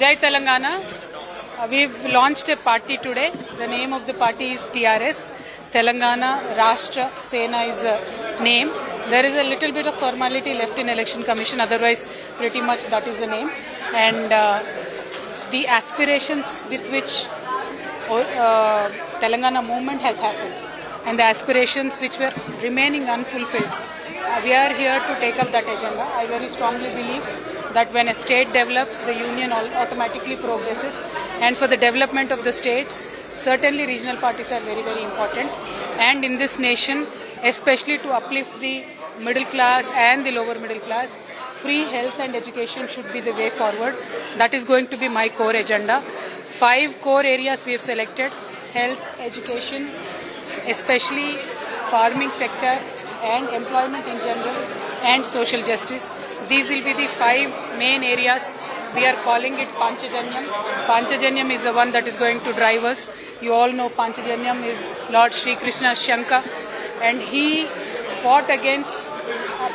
Jai Telangana. We've launched a party today. The name of the party is TRS. Telangana Rashtra Sena is the name. There is a little bit of formality left in Election Commission. Otherwise, pretty much that is the name. And the aspirations with which Telangana movement has happened and the aspirations which were remaining unfulfilled. We are here to take up that agenda. I very strongly believe that when a state develops, the union automatically progresses. And for the development of the states, certainly regional parties are very, very important. And in this nation, especially to uplift the middle class and the lower middle class, free health and education should be the way forward. That is going to be my core agenda. 5 core areas we have selected: health, education, especially farming sector and employment in general, and social justice. These will be the 5 main areas. We are calling it Panchajanyam. Panchajanyam is the one that is going to drive us. You all know Panchajanyam is Lord Sri Krishna Shanka, and he fought against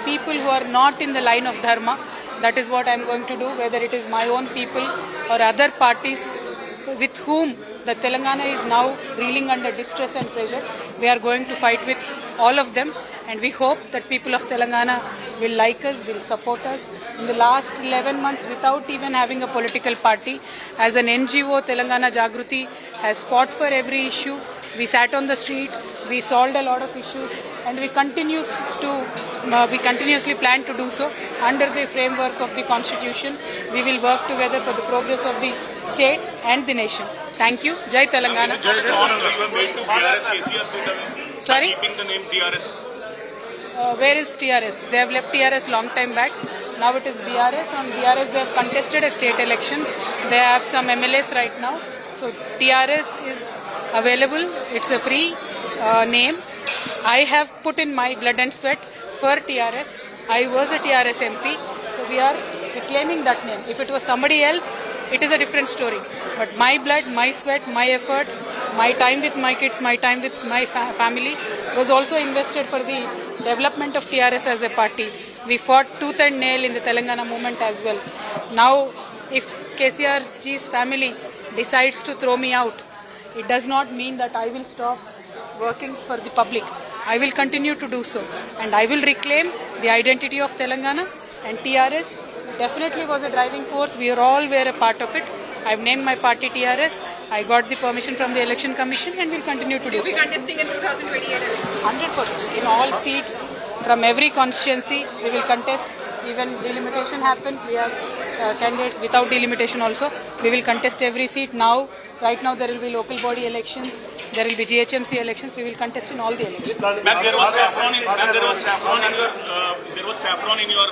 people who are not in the line of dharma. That is what I am going to do, whether it is my own people or other parties with whom the Telangana is now reeling under distress and pressure. We are going to fight with all of them, and we hope that people of Telangana will like us, will support us. In the last 11 months, without even having a political party, as an NGO, Telangana Jagruti has fought for every issue. We sat on the street, we solved a lot of issues, and we continuously plan to do so under the framework of the Constitution. We will work together for the progress of the state and the nation. Thank you. Jai Telangana. Sorry? Keeping the name TRS. Where is TRS? They have left TRS long time back. Now it is BRS. On BRS they have contested a state election. They have some MLAs right now. So TRS is available. It's a free name. I have put in my blood and sweat for TRS. I was a TRS MP. So we are reclaiming that name. If it was somebody else, it is a different story. But my blood, my sweat, my effort, my time with my kids, my time with my family was also invested for the development of TRS as a party. We fought tooth and nail in the Telangana movement as well. Now, if KCRG's family decides to throw me out, it does not mean that I will stop working for the public. I will continue to do so, and I will reclaim the identity of Telangana, and TRS definitely was a driving force. We all were a part of it. I've named my party TRS. I got the permission from the Election Commission and will continue to do so. Will be contesting in 2028 elections? 100%. In all seats, from every constituency, we will contest. Even delimitation happens, we have candidates without delimitation also. We will contest every seat. Now, right now there will be local body elections, there will be GHMC elections. We will contest in all the elections. Ma'am, there was saffron in your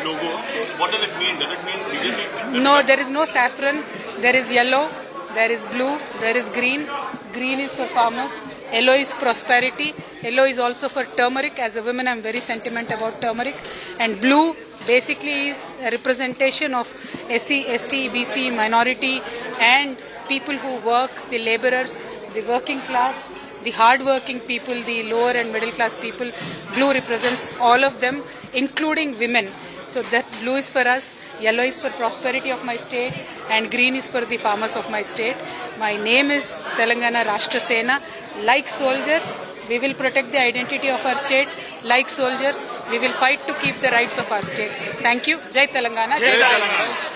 logo. What does it mean? Does it mean BJP? No, there is no saffron. There is yellow, there is blue, there is green. Green is for farmers. Yellow is prosperity. Yellow is also for turmeric. As a woman, I am very sentimental about turmeric. And blue basically is a representation of SC, ST, BC, minority, and people who work, the laborers, the working class, the hard-working people, the lower and middle class people. Blue represents all of them, including women. So that blue is for us, yellow is for prosperity of my state, and green is for the farmers of my state. My name is Telangana Rashtra Sena. Like soldiers, we will protect the identity of our state. Like soldiers, we will fight to keep the rights of our state. Thank you. Jai Telangana. Jai Telangana.